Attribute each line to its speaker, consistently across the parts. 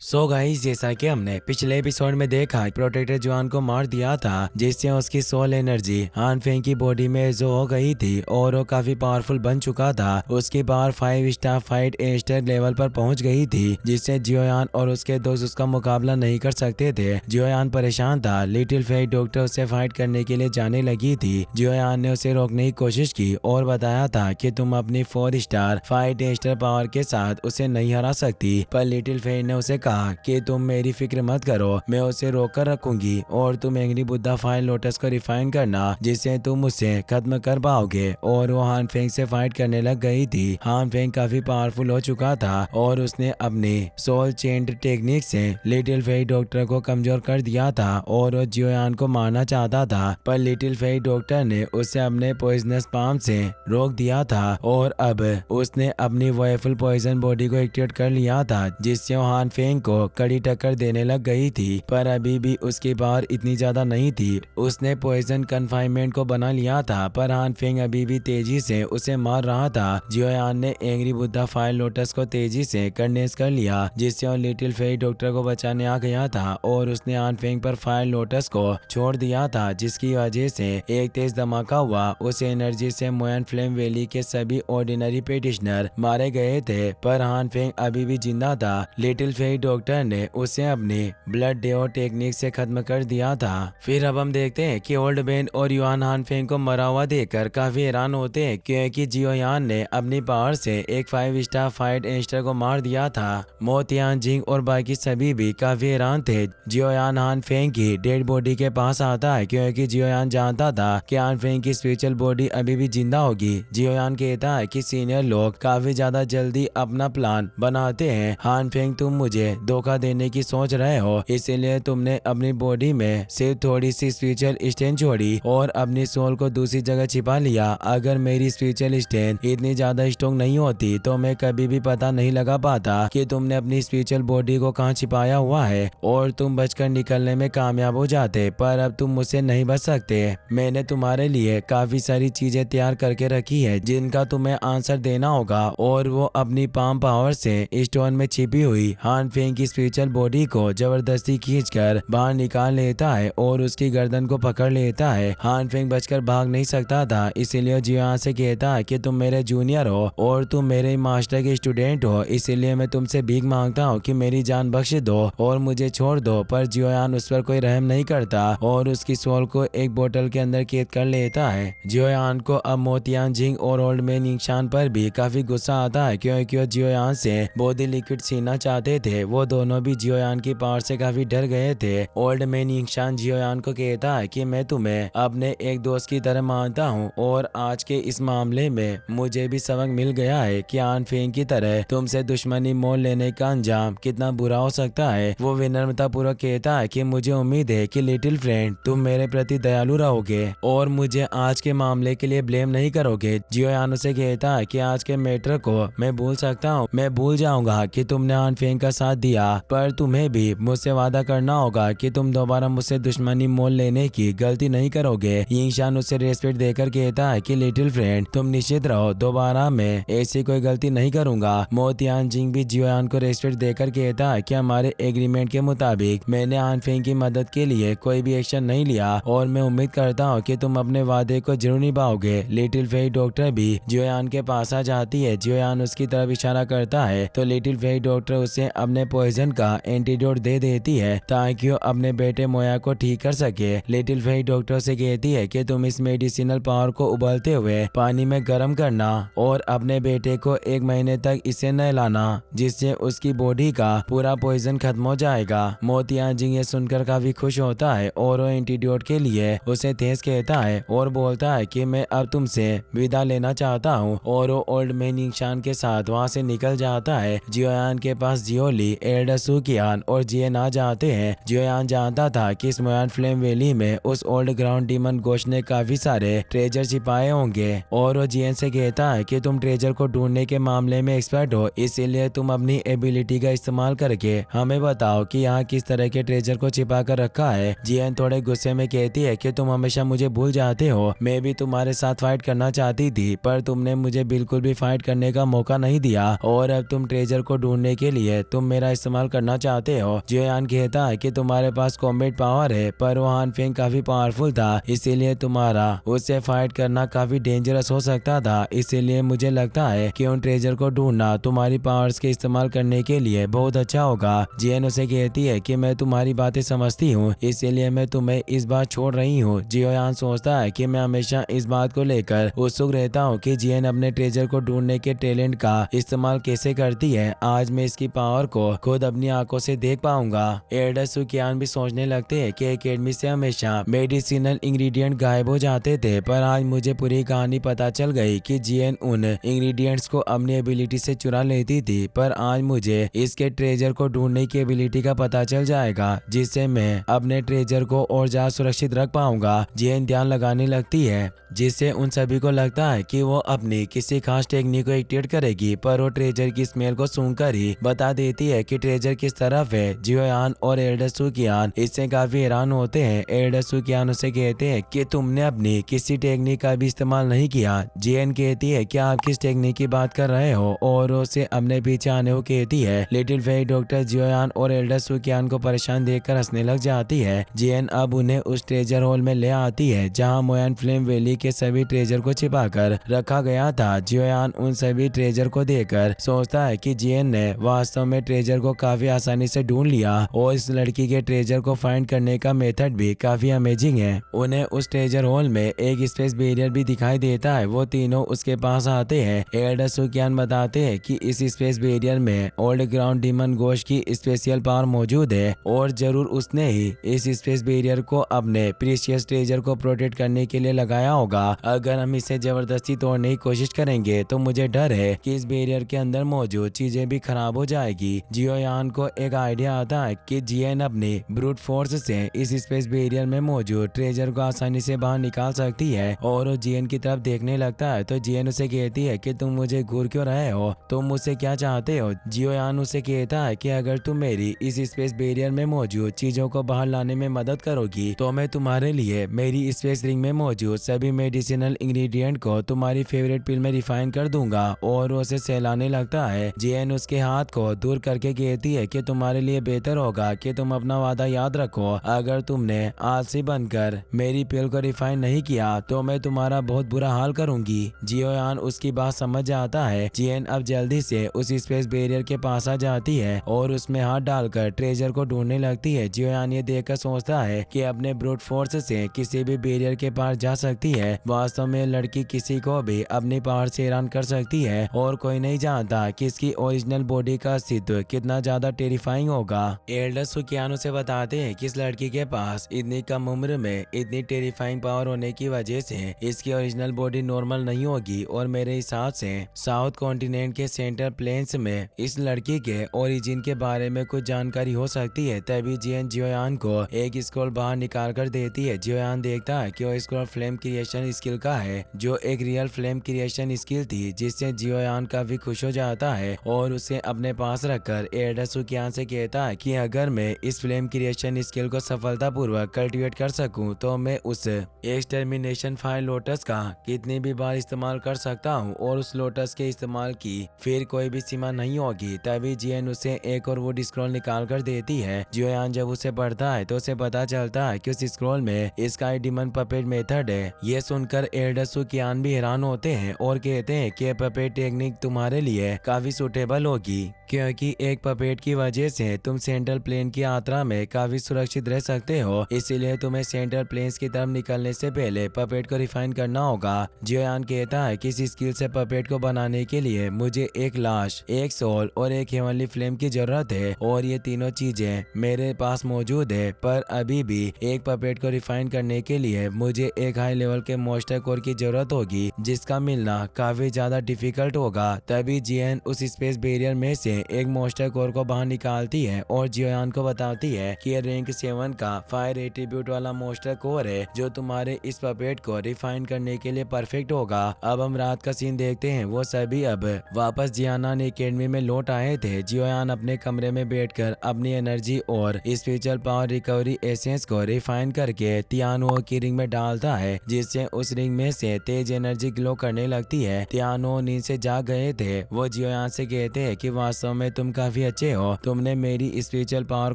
Speaker 1: So guys, जैसा कि हमने पिछले एपिसोड में देखा, प्रोटेक्टर जुआन को मार दिया था जिससे उसकी सोल एनर्जी हान फेंग की बॉडी में जो हो गई थी और वो काफी पावरफुल बन चुका था। उसकी पावर 5 स्टार फाइट ए स्टार लेवल पर पहुंच गई थी जिससे जियोयान और उसके दोस्त उसका मुकाबला नहीं कर सकते थे। जियोयान परेशान था। लिटिल फेई डॉक्टर उससे फाइट करने के लिए जाने लगी थी। जियोयान ने उसे रोकने की कोशिश की और बताया था कि तुम अपनी 4 स्टार फाइट ए स्टार पावर के साथ उसे नहीं हरा सकती, पर लिटिल फेई ने उसे कहा कि तुम मेरी फिक्र मत करो, मैं उसे रोक कर रखूंगी और तुम एंग्री बुद्धा फायर लोटस को रिफाइन करना जिससे तुम उसे खत्म कर पाओगे। और वो हान फेंग से फाइट करने लग गई थी। हान फेंग काफी पावरफुल हो चुका था और उसने अपनी सोल चेंज टेक्निक से लिटिल फेई डॉक्टर को कमजोर कर दिया था और वो जियोयान को मारना चाहता था, पर लिटिल फेई डॉक्टर ने उसे अपने पॉइजनस पाम से रोक दिया था और अब उसने अपनी वॉयफुल पॉइजन बॉडी को एक्टिवेट कर लिया था जिससे वो हान फेंग को कड़ी टक्कर देने लग गई थी। पर अभी भी उसकी पावर इतनी ज्यादा नहीं थी। उसने पॉइजन कन्फाइनमेंट को बना लिया था, पर हान फेंग अभी भी तेजी से उसे मार रहा था। जियोयान ने एंग्री बुद्धा फायर लोटस को तेजी से कंडेंस कर लिया जिससे वो लिटिल फेई डॉक्टर को बचाने आ गया था और उसने हान फेंग पर फायर लोटस को छोड़ दिया था जिसकी वजह से एक तेज धमाका हुआ। उस एनर्जी से मोयन फ्लेम वैली के सभी ऑर्डिनरी पेटिशनर मारे गए थे, पर हान फेंग अभी भी जिंदा था। लिटिल फेई डॉक्टर ने उसे अपनी ब्लड डेओ टेक्निक से खत्म कर दिया था। फिर अब हम देखते हैं कि ओल्ड बेन और युआन हान फेंग को मरा हुआ देखकर काफी हैरान होते हैं क्योंकि जियोयान ने अपनी पावर से एक 5 स्टार फाइट एंस्टर को मार दिया था। मो तियानजिंग और बाकी सभी भी काफी हैरान थे। जियोयान हान फेंग की डेड बॉडी के पास आता है क्योंकि जियोयान जानता था कि हान फेंग की स्पिरिचुअल बॉडी अभी भी जिंदा होगी। जियोयान कहता है कि सीनियर लोग काफी ज्यादा जल्दी अपना प्लान बनाते हैं। हान फेंग, तुम मुझे धोखा देने की सोच रहे हो, इसीलिए तुमने अपनी बॉडी में सिर्फ थोड़ी सी स्पिरिचुअल स्टेन छोड़ी और अपनी सोल को दूसरी जगह छिपा लिया। अगर मेरी स्पिरिचुअल स्टेन इतनी ज्यादा स्ट्रॉन्ग नहीं होती तो मैं कभी भी पता नहीं लगा पाता कि तुमने अपनी स्पिरिचुअल बॉडी को कहाँ छिपाया हुआ है और तुम बचकर निकलने में कामयाब हो जाते, पर अब तुम मुझसे नहीं बच सकते। मैंने तुम्हारे लिए काफी सारी चीजें तैयार करके रखी है जिनका तुम्हें आंसर देना होगा। और वो अपनी पाम पावर से स्टोन में छिपी हुई हान फेंग की स्पिरिचुअल बॉडी को जबरदस्ती खींचकर बाहर निकाल लेता है और उसकी गर्दन को पकड़ लेता है। हान फेंग बचकर भाग नहीं सकता था, इसीलिए जियोयान से कहता है कि तुम मेरे जूनियर हो और तुम मेरे मास्टर के स्टूडेंट हो, इसीलिए मैं तुमसे भीख मांगता हूँ कि मेरी जान बख्श दो और मुझे छोड़ दो। पर जियोयान उस पर कोई रहम नहीं करता और उसकी सोल को एक बोतल के अंदर कैद कर लेता है। जियोयान को अब मो तियानजिंग और ओल्ड मैन यिंगशान पर भी काफी गुस्सा आता है क्योंकि वो जियोयान से बॉडी लिक्विड छीनना चाहते थे। वो दोनों भी जियोयान की पावर से काफी डर गए थे। ओल्ड मैन यिंगशान जियोयान को कहता है कि मैं तुम्हें अपने एक दोस्त की तरह मानता हूँ और आज के इस मामले में मुझे भी सबक मिल गया है कि हान फेंग की तरह तुमसे दुश्मनी मोल लेने का अंजाम कितना बुरा हो सकता है। वो विनम्रता पूर्वक कहता है कि मुझे उम्मीद है कि लिटिल फ्रेंड तुम मेरे प्रति दयालु रहोगे और मुझे आज के मामले के लिए ब्लेम नहीं करोगे। जियोयान उसे कहता है कि आज के मैटर को मैं भूल सकता हूँ, मैं भूल जाऊंगा कि तुमने हान फेंग का साथ दिया, पर तुम्हें भी मुझसे वादा करना होगा कि तुम दोबारा मुझसे दुश्मनी मोल लेने की गलती नहीं करोगे। यिंगशान उसे रेस्पेक्ट देकर कहता है कि लिटिल फ्रेंड तुम निश्चित रहो, दोबारा मैं ऐसी कोई गलती नहीं करूंगा। मो तियानजिंग भी जियोयान को रेस्पेक्ट देकर कहता है कि हमारे एग्रीमेंट के मुताबिक मैंने हान फेंग की मदद के लिए कोई भी एक्शन नहीं लिया और मैं उम्मीद करता हूँ कि तुम अपने वादे को जरूर निभाओगे। लिटिल फेई डॉक्टर भी जियोयान के पास आ जाती है। जियोयान उसकी तरफ इशारा करता है तो लिटिल फेई डॉक्टर उसे अपने पॉइजन का एंटीडोट दे देती है ताकि वो अपने बेटे मोया को ठीक कर सके। लिटिल फेई डॉक्टर से कहती है कि तुम इस मेडिसिनल पावर को उबलते हुए पानी में गर्म करना और अपने बेटे को 1 महीने तक इसे नहलाना जिससे उसकी बॉडी का पूरा पॉइजन खत्म हो जाएगा। मो तियानजिंग ये सुनकर काफी खुश होता है और वो एंटीडोट के लिए उसे थैंक्स कहता है और बोलता है कि मैं अब तुमसे विदा लेना चाहता हूँ और वो ओल्ड मैन यिंगशान के साथ वहाँ से निकल जाता है। जियोयान के पास जियोली, एल्डर सुकियान और जियन आ जाते हैं। जियोयान जानता था कि इस मोयन फ्लेम वैली में उस ओल्ड ग्राउंड डीमन गोश ने काफी सारे ट्रेजर छिपाए होंगे और वो जियन से कहता है कि तुम ट्रेजर को ढूंढने के मामले में एक्सपर्ट हो, इसीलिए तुम अपनी एबिलिटी का इस्तेमाल करके हमें बताओ कि यहाँ किस तरह के ट्रेजर को छिपा कर रखा है। जियन थोड़े गुस्से में कहती है कि तुम हमेशा मुझे भूल जाते हो, मैं भी तुम्हारे साथ फाइट करना चाहती थी पर तुमने मुझे बिल्कुल भी फाइट करने का मौका नहीं दिया और अब तुम ट्रेजर को ढूंढने के लिए तुम मेरा तरह इस्तेमाल करना चाहते हो। जियोयान कहता है कि तुम्हारे पास कॉम्बैट पावर है, पर वो हान फेंग काफी पावरफुल था, इसीलिए तुम्हारा उससे फाइट करना काफी डेंजरस हो सकता था। इसीलिए मुझे लगता है कि उन ट्रेजर को ढूंढना तुम्हारी पावर्स के इस्तेमाल करने के लिए बहुत अच्छा होगा। जियन उसे कहती है कि मैं तुम्हारी बातें समझती हूँ, इसीलिए मैं तुम्हें इस बार छोड़ रही हूँ। जियोयान सोचता है कि मैं हमेशा इस बात को लेकर उत्सुक रहता हूँ कि जियन अपने ट्रेजर को ढूंढने के टैलेंट का इस्तेमाल कैसे करती है। आज मैं इसकी पावर को खुद अपनी आंखों से देख पाऊंगा। एल्डर सुकियान भी सोचने लगते हैं कि एकेडमी से हमेशा मेडिसिनल इंग्रेडिएंट गायब हो जाते थे, पर आज मुझे पूरी कहानी पता चल गई कि जियन उन इंग्रेडिएंट्स को अपनी एबिलिटी से चुरा लेती थी। पर आज मुझे इसके ट्रेजर को ढूंढने की एबिलिटी का पता चल जाएगा, जिससे मैं अपने ट्रेजर को और ज्यादा सुरक्षित रख पाऊंगा। जियन ध्यान लगाने लगती है, जिससे उन सभी को लगता है कि वो अपनी किसी खास टेक्निक को एक्टिवेट करेगी, पर वो ट्रेजर की स्मेल को सूंघकर ही बता देती है कि ट्रेजर किस तरफ है। जियोयान और एल्डर सुकियान इससे काफी हैरान होते हैं। एल्डर सुकियान उसे कहते हैं कि तुमने अपनी किसी टेक्निक का भी इस्तेमाल नहीं किया। जियन कहती है कि आप किस टेक्निक की बात कर रहे हो, और उसे अपने पीछे आने को कहती है। लिटिल फेरी डॉक्टर जियोयान और एल्डर सुकियान को परेशान देखकर हंसने लग जाती है। जियन अब उन्हें उस ट्रेजर हॉल में ले आती है जहाँ मोयन फ्लेम वैली के सभी ट्रेजर को छिपाकर रखा गया था। जियोयान उन सभी ट्रेजर को देखकर सोचता है कि जियन ने वास्तव में ट्रेजर को काफी आसानी से ढूंढ लिया, और इस लड़की के ट्रेजर को फाइंड करने का मेथड भी काफी अमेजिंग है। उन्हें उस ट्रेजर हॉल में एक स्पेस बैरियर भी दिखाई देता है। वो तीनों उसके पास आते हैं। एल्डर सुकियान बताते हैं कि इस स्पेस बैरियर में ओल्ड ग्राउंड डीमन घोस्ट की स्पेशल पावर मौजूद है, और जरूर उसने ही इस स्पेस बैरियर को अपने प्रीशियस ट्रेजर को प्रोटेक्ट करने के लिए लगाया होगा। अगर हम इसे जबरदस्ती तोड़ने की कोशिश करेंगे तो मुझे डर है कि इस बैरियर के अंदर मौजूद चीजें भी खराब हो जाएगी। जियोयान को एक आइडिया आता है कि जियन अपनी ब्रूट फोर्स से इस स्पेस बैरियर में मौजूद ट्रेजर को आसानी से बाहर निकाल सकती है, और वो जियन की तरफ देखने लगता है। तो जियन उसे कहती है कि तुम मुझे घूर क्यों रहे हो, तुम मुझसे क्या चाहते हो। जियोयान उसे कहता है कि अगर तुम मेरी इस स्पेस बैरियर में मौजूद चीजों को बाहर लाने में मदद करोगी तो मैं तुम्हारे लिए मेरी स्पेस रिंग में मौजूद सभी मेडिसिनल इंग्रेडिएंट को तुम्हारी फेवरेट पिल में रिफाइन कर दूंगा। और वो उसे सहलाने लगता है। जियन उसके हाथ को दूर करके कहती है कि तुम्हारे लिए बेहतर होगा कि तुम अपना वादा याद रखो। अगर तुमने आलसी बनकर मेरी पिल को रिफाइन नहीं किया तो मैं तुम्हारा बहुत बुरा हाल करूंगी। जियोयान उसकी बात समझ जाता है। जियन अब जल्दी से उस स्पेस बैरियर के पास आ जाती है और उसमें हाथ डालकर ट्रेजर को ढूंढने लगती है। जियोयान ये देखकर सोचता है कि अपने ब्रूट फोर्स से किसी भी बैरियर के पार जा सकती है। वास्तव में लड़की किसी को भी अपनी पावर से हैरान कर सकती है, और कोई नहीं जानता कि इसकी ओरिजिनल बॉडी का अस्तित्व कितना ज्यादा टेरिफाइंग होगा। एल्डर सुकियान उसे बताते हैं कि इस लड़की के पास इतनी कम उम्र में इतनी टेरिफाइंग पावर होने की वजह से इसकी ओरिजिनल बॉडी नॉर्मल नहीं होगी, और मेरे हिसाब से साउथ कॉन्टिनेंट के सेंट्रल प्लेन्स में इस लड़की के ओरिजिन के बारे में कुछ जानकारी हो सकती है। तभी जियन जियोयान को एक स्क्रॉल बाहर निकाल कर देती है। जियोयान देखता है कि वो स्क्रॉल फ्लेम क्रिएशन स्किल का है, जो एक रियल फ्लेम क्रिएशन स्किल थी, जिससे जियोयान काफी खुश हो जाता है और उसे अपने पास रखकर एल्डर सुकियान से कहता है कि अगर मैं इस फ्लेम क्रिएशन स्किल को सफलतापूर्वक कल्टीवेट कर सकूं तो मैं उस एक्सटर्मिनेशन फायर लोटस का कितनी भी बार इस्तेमाल कर सकता हूं, और उस लोटस के इस्तेमाल की फिर कोई भी सीमा नहीं होगी। तभी जियन उसे एक और वुड स्क्रॉल निकाल कर देती है। जियोयान जब उसे पढ़ता है तो उसे पता चलता है कि उस स्क्रॉल में स्काई डिमन पपेट मेथड है। ये सुनकर एल्डर सुकियान भी हैरान होते हैं और कहते हैं कि पपेट टेक्निक तुम्हारे लिए काफी सुटेबल होगी, क्योंकि एक पपेट की वजह से तुम सेंट्रल प्लेन की यात्रा में काफी सुरक्षित रह सकते हो। इसीलिए तुम्हें सेंट्रल प्लेन्स की तरफ निकलने से पहले पपेट को रिफाइन करना होगा। जियोयान कहता है कि इस स्किल से पपेट को बनाने के लिए मुझे एक लाश, एक सोल और एक हेवनली फ्लेम की जरूरत है, और ये तीनों चीजें मेरे पास मौजूद है। पर अभी भी एक पपेट को रिफाइन करने के लिए मुझे एक हाई लेवल के मॉन्स्टर कोर की जरूरत होगी, जिसका मिलना काफी ज्यादा डिफिकल्ट होगा। तभी जियन उस स्पेस बैरियर में से एक मॉन्स्टर कोर को बाहर निकालती है और जियोयान को बताती है कि ये रैंक 7 का फायर एट्रीब्यूट वाला मॉन्स्टर कोर है, जो तुम्हारे इस पपेट को रिफाइन करने के लिए परफेक्ट होगा। अब हम रात का सीन देखते हैं। वो सभी अब वापस जियानान एकेडमी में लौट आए थे। जियोयान अपने कमरे में बैठकर अपनी एनर्जी और स्पिरिचुअल पावर रिकवरी एसेंस को रिफाइन करके तियानो की रिंग में डालता है, जिससे उस रिंग में से तेज एनर्जी ग्लो करने लगती है। तियानो नींद से जाग गए थे। वो जियोयान से कहते हैं कि वास्तव में तुम काफी काफी अच्छे हो, तुमने मेरी स्पिरिचुअल पावर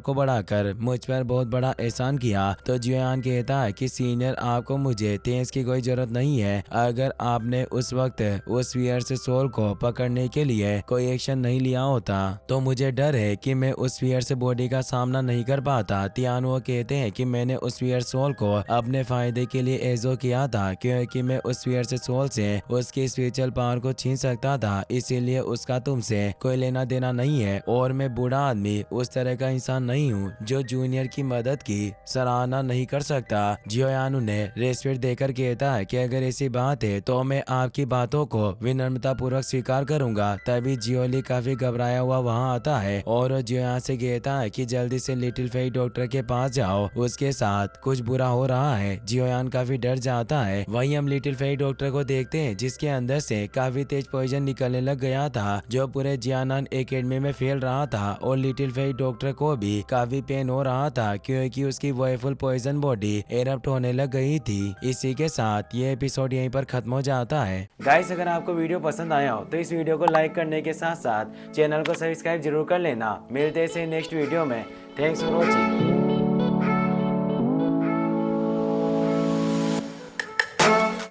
Speaker 1: को बढ़ाकर मुझ पर बहुत बड़ा एहसान किया। तो जियोयान कहता है कि सीनियर, आपको मुझे तेज की कोई जरूरत नहीं है। अगर आपने उस वक्त उस स्फीयर से सोल को पकड़ने के लिए कोई एक्शन नहीं लिया होता तो मुझे डर है कि मैं उस स्फीयर से बॉडी का सामना नहीं कर पाता। तियानुओ कहते हैं कि मैंने उस स्फीयर सोल को अपने फायदे के लिए एजो किया था, क्योंकि मैं उस स्फीयर से सोल से उसकी स्पिरिचुअल पावर को छीन सकता था, इसीलिए उसका तुमसे कोई लेना देना नहीं है। और मैं बूढ़ा आदमी उस तरह का इंसान नहीं हूँ जो जूनियर की मदद की सराहना नहीं कर सकता। जियोयान उन्हें रेस्पेक्ट देकर कहता है कि अगर ऐसी बात है तो मैं आपकी बातों को विनम्रता पूर्वक स्वीकार करूंगा। तभी जियोली काफी घबराया हुआ वहां आता है और जियोयान से कहता है कि जल्दी से लिटिल फेई डॉक्टर के पास जाओ, उसके साथ कुछ बुरा हो रहा है। जियोयान काफी डर जाता है। वहीं हम लिटिल फेई डॉक्टर को देखते हैं जिसके अंदर से काफी तेज पॉइजन निकलने लग गया था जो पूरे जियानान एकेडमी में फैल रहा था और लिटिल फेई डॉक्टर को भी काफी पेन हो रहा था क्योंकि उसकी वॉयफुल पॉइजन बॉडी एरप्ट होने लग गई थी। इसी के साथ ये एपिसोड यहीं पर खत्म हो जाता है। गाइस, अगर आपको वीडियो पसंद आया हो तो इस वीडियो को लाइक करने के साथ साथ चैनल को सब्सक्राइब जरूर कर लेना। मिलते हैं नेक्स्ट वीडियो में। Thanks for watching.